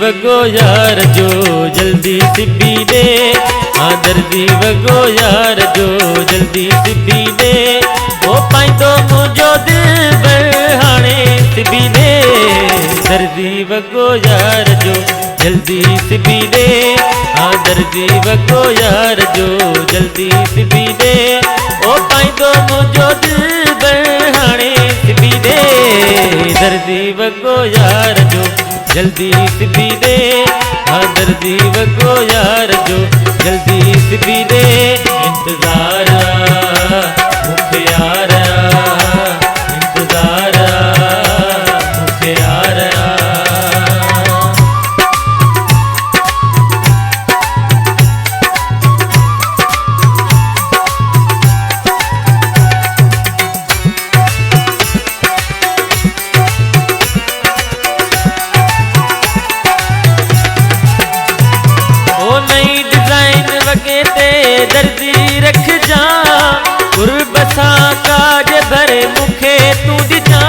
वगो यार जो जल्दी सिबी दे, हाँ दर्दी वगो यार जो जल्दी सिबी दे। ओ पाइंदो मुझो दिल बहाने सिबी दे, दर्दी वगो यार जो जल्दी सिबी दे, हाँ दर्दी वगो यार जो जल्दी सिबी दे। ओ पाइंदो मुझो दिल बहाने सिबी दे, दर्दी वगो यार जो जल्दी सिबी दे, हाँ दर्दी वगो यार जो जल्दी सिबी दे। इंतजार मुख यार, इंतजार मुख यार। नई डिजाइन वगे ते दर्जी रख जा, गुरबसा काज भरे मुखे तू दिजा।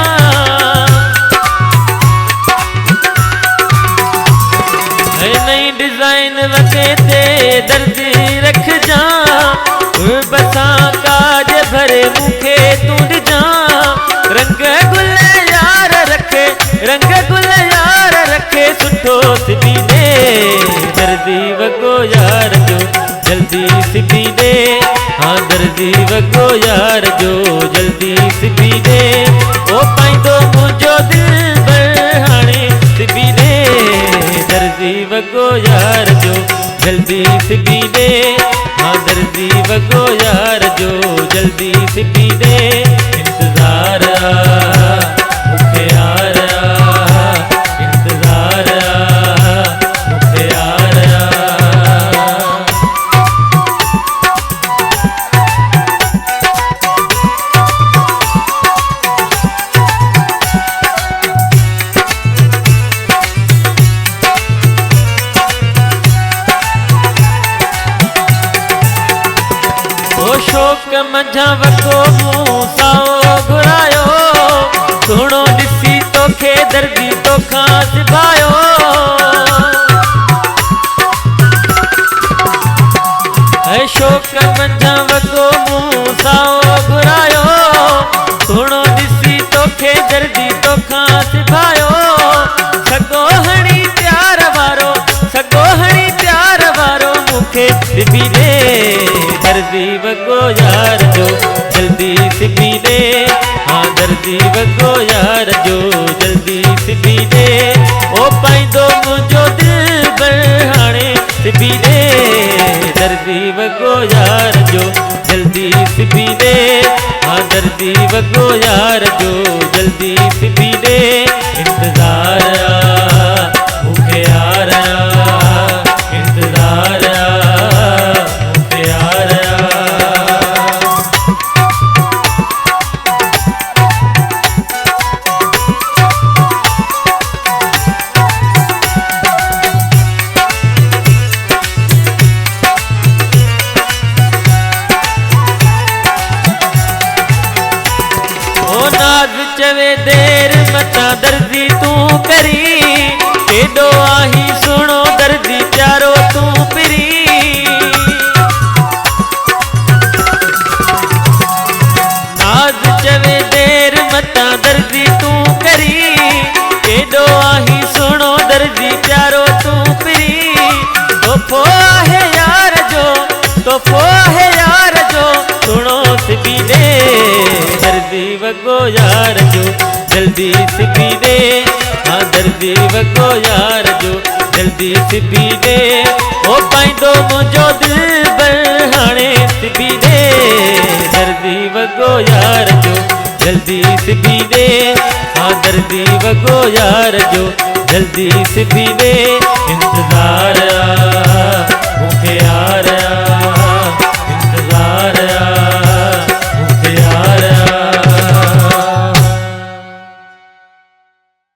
नई डिजाइन वगे ते दर्जी रख जा, गुरबसा काज भरे मुखे तू दिजा। रंग गुल यार रखे, रंग गुल यार रखे सुठो सिबी दे, दर्दी वगो यार जो जल्दी सिबी दे, हाँ दर्दी वगो यार जो जल्दी सिबी दे। ओ पाइंदो मुझो दिल बहाने सिबी दे, दर्दी वगो यार जो जल्दी सिबी दे, हाँ दर्दी वगो यार जो जल्दी सिबी दे। इंतजार मुख यार, इंतजार मुख यार। ओ शोक मंझा वगो मूं साओ घुरायो, सुणो ॾिसी तोखे दर्दी तोखां सिभायो। शोक मंझा वगो मूं साओ घुरायो, सुणो ॾिसी तोखे दर्दी तोखां सिभायो। सगो हणी प्यार वारो, सगो हणी प्यार वारो मुखे सिबी दे, दर्दी वगो यार जो जल्दी सिबी दे, हाँ दर्दी वगो यार जो जल्दी सिबी दे। ओ पाइंदो मुझो दिल बहाने सिबी दे, दर्दी वगो यार जो जल्दी सिबी दे, हाँ दर्दी वगो यार जो जल्दी सिबी दे। इंतजार मुख यार, इंतजार मुख यार। नाज चवे देर मता दर्दी तू करी, केडो आही सुनो दर्दी प्यारो तू पिरी। नाज चवे देर मता दर्दी तू करी, केडो आही सुनो दर्दी प्यारो तू पिरी। तोहफो है यार जो, तोहफो है यार जो सुनो सिबी दे, दर्दी वगो यार जो जल्दी सिबी दे, हाँ दर्दी वगो यार जो जल्दी सिबी दे। ओ पाइंदो मुझो दिल बहाने सिबी दे, दर्दी वगो यार जो जल्दी सिबी दे, हाँ दर्दी वगो यार जो जल्दी सिबी दे। इंतजार